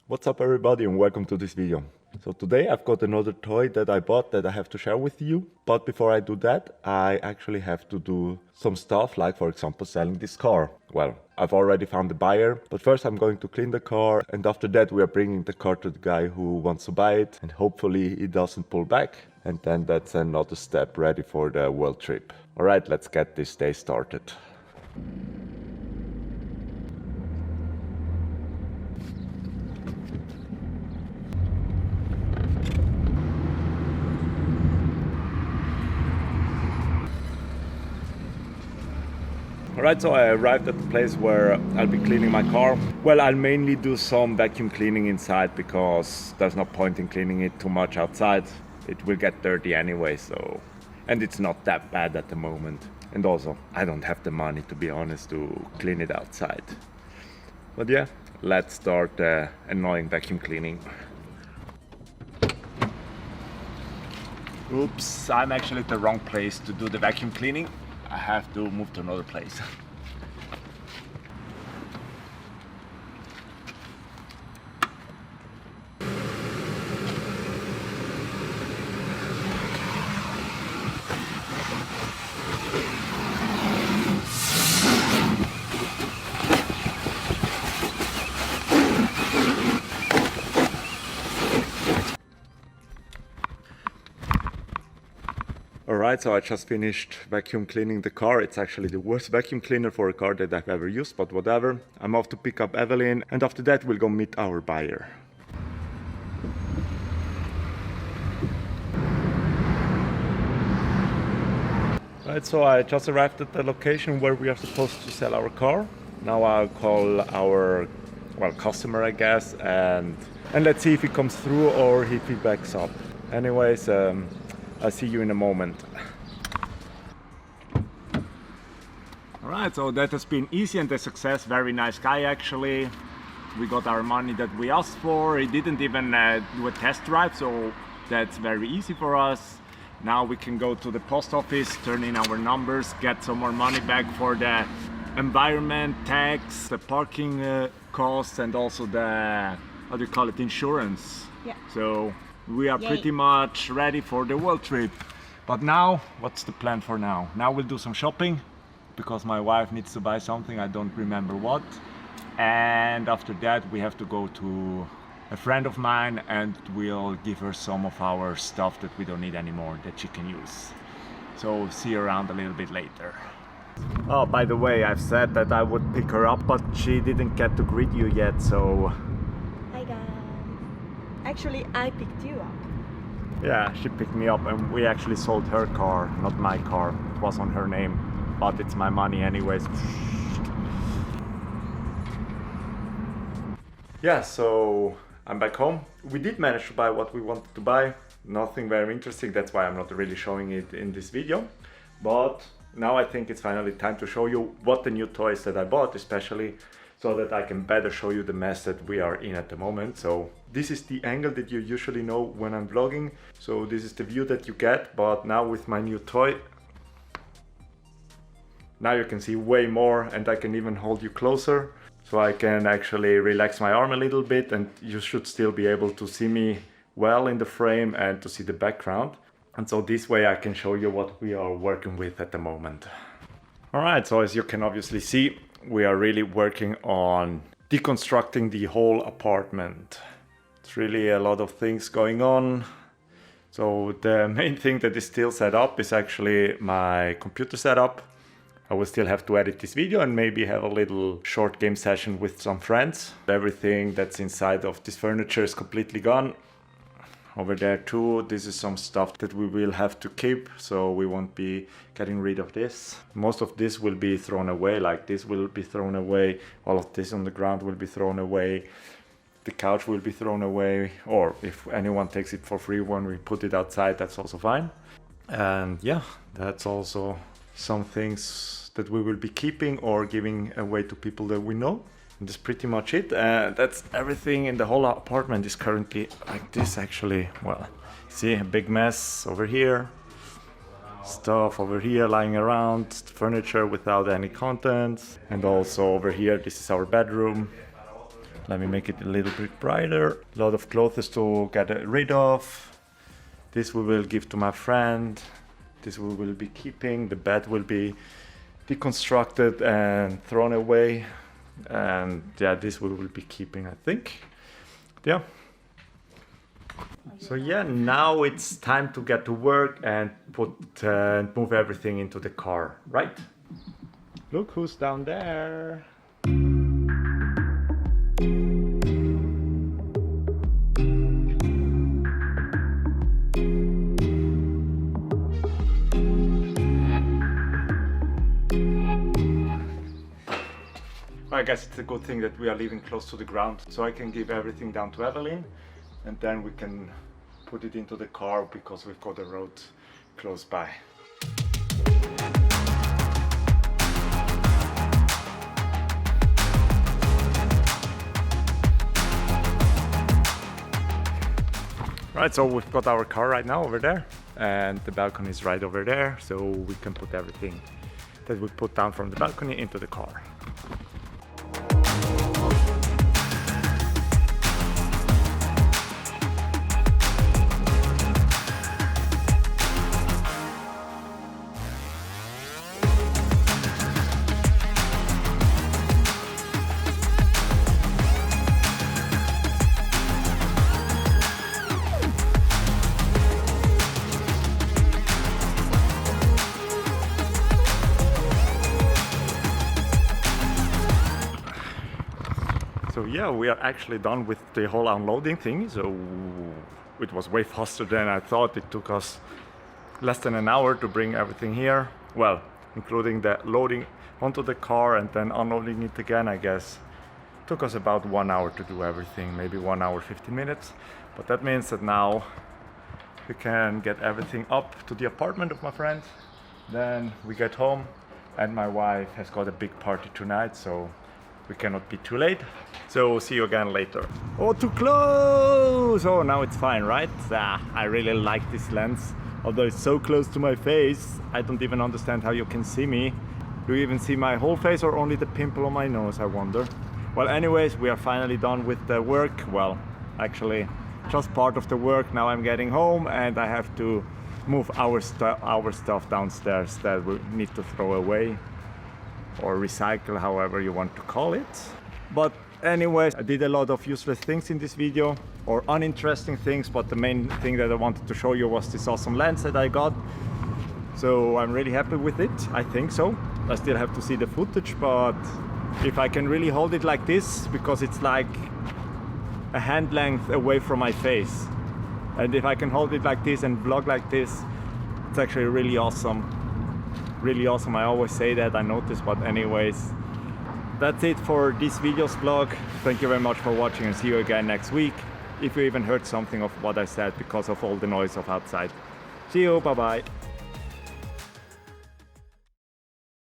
What's up everybody and welcome to this video. So today I've got another toy that I bought that I have to share with you. But before I do that, I actually have to do some stuff, like for example selling this car. Well, I've already found a buyer, but first I'm going to clean the car, and after that we are bringing the car to the guy who wants to buy it, and hopefully he doesn't pull back, and then that's another step ready for the world trip. Alright, let's get this day started. Alright, so I arrived at the place where I'll be cleaning my car. Well, I'll mainly do some vacuum cleaning inside because there's no point in cleaning it too much outside. It will get dirty anyway, so... And it's not that bad at the moment. And also, I don't have the money, to be honest, to clean it outside. But yeah, let's start annoying vacuum cleaning. Oops, I'm actually at the wrong place to do the vacuum cleaning. I have to move to another place. Alright, so I just finished vacuum cleaning the car. It's actually the worst vacuum cleaner for a car that I've ever used, but whatever. I'm off to pick up Evelyn, and after that we'll go meet our buyer. Right, so I just arrived at the location where we are supposed to sell our car. Now I'll call our, well, customer, I guess, and let's see if he comes through or if he backs up. Anyways, I'll see you in a moment. Alright, so that has been easy and a success. Very nice guy actually. We got our money that we asked for. He didn't even do a test drive, so that's very easy for us. Now we can go to the post office, turn in our numbers, get some more money back for the environment tax, the parking costs, and also the, how do you call it, insurance. Yeah. So we are Yay. pretty much ready for the world trip. But now, what's the plan for now? Now we'll do some shopping, because my wife needs to buy something, I don't remember what. And after that we have to go to a friend of mine and we'll give her some of our stuff that we don't need anymore, that she can use. So see you around a little bit later. Oh, by the way, I've said that I would pick her up, but she didn't get to greet you yet, so... Hi guys. Actually, I picked you up. Yeah, she picked me up and we actually sold her car, not my car. It was on her name, but it's my money anyways. Yeah, so I'm back home. We did manage to buy what we wanted to buy. Nothing very interesting, that's why I'm not really showing it in this video. But now I think it's finally time to show you what the new toys that I bought, especially so that I can better show you the mess that we are in at the moment. So this is the angle that you usually know when I'm vlogging. So this is the view that you get, but now with my new toy, now you can see way more and I can even hold you closer. So I can actually relax my arm a little bit and you should still be able to see me well in the frame and to see the background. And so this way I can show you what we are working with at the moment. Alright, so as you can obviously see, we are really working on deconstructing the whole apartment. It's really a lot of things going on. So the main thing that is still set up is actually my computer setup. I will still have to edit this video and maybe have a little short game session with some friends. Everything that's inside of this furniture is completely gone. Over there too, this is some stuff that we will have to keep, so we won't be getting rid of this. Most of this will be thrown away, like this will be thrown away, all of this on the ground will be thrown away, the couch will be thrown away, or if anyone takes it for free when we put it outside, that's also fine. And yeah, that's also some things that we will be keeping or giving away to people that we know. And that's pretty much it. That's everything in the whole apartment is currently like this actually. Well, see, a big mess over here. Stuff over here lying around, furniture without any contents. And also over here, this is our bedroom. Let me make it a little bit brighter. A lot of clothes to get rid of. This we will give to my friend. This we will be keeping. The bed will be deconstructed and thrown away. And yeah, this we will be keeping, I think. Yeah. So yeah, now it's time to get to work and move everything into the car, right? Look who's down there. I guess it's a good thing that we are living close to the ground, so I can give everything down to Evelyn, and then we can put it into the car because we've got a road close by. Right, so we've got our car right now over there, and the balcony is right over there, so we can put everything that we put down from the balcony into the car. So yeah, we are actually done with the whole unloading thing. So it was way faster than I thought. It took us less than an hour to bring everything here. Well, including the loading onto the car and then unloading it again, I guess. It took us about 1 hour to do everything, maybe 1 hour, 15 minutes. But that means that now we can get everything up to the apartment of my friend. Then we get home and my wife has got a big party tonight, so we cannot be too late. So see you again later. Oh, too close! Oh, now it's fine, right? I really like this lens. Although it's so close to my face, I don't even understand how you can see me. Do you even see my whole face or only the pimple on my nose, I wonder? Well, anyways, we are finally done with the work. Well, actually, just part of the work. Now I'm getting home and I have to move our stuff downstairs that we need to throw away or recycle, however you want to call it. But anyways, I did a lot of useless things in this video, or uninteresting things, but the main thing that I wanted to show you was this awesome lens that I got. So I'm really happy with it, I think so. I still have to see the footage, but if I can really hold it like this, because it's like a hand length away from my face, and if I can hold it like this and vlog like this, it's actually really awesome. Really awesome. I always say that, I notice, but anyways, that's it for this video's vlog. Thank you very much for watching and see you again next week, if you even heard something of what I said because of all the noise of outside. See you, bye bye.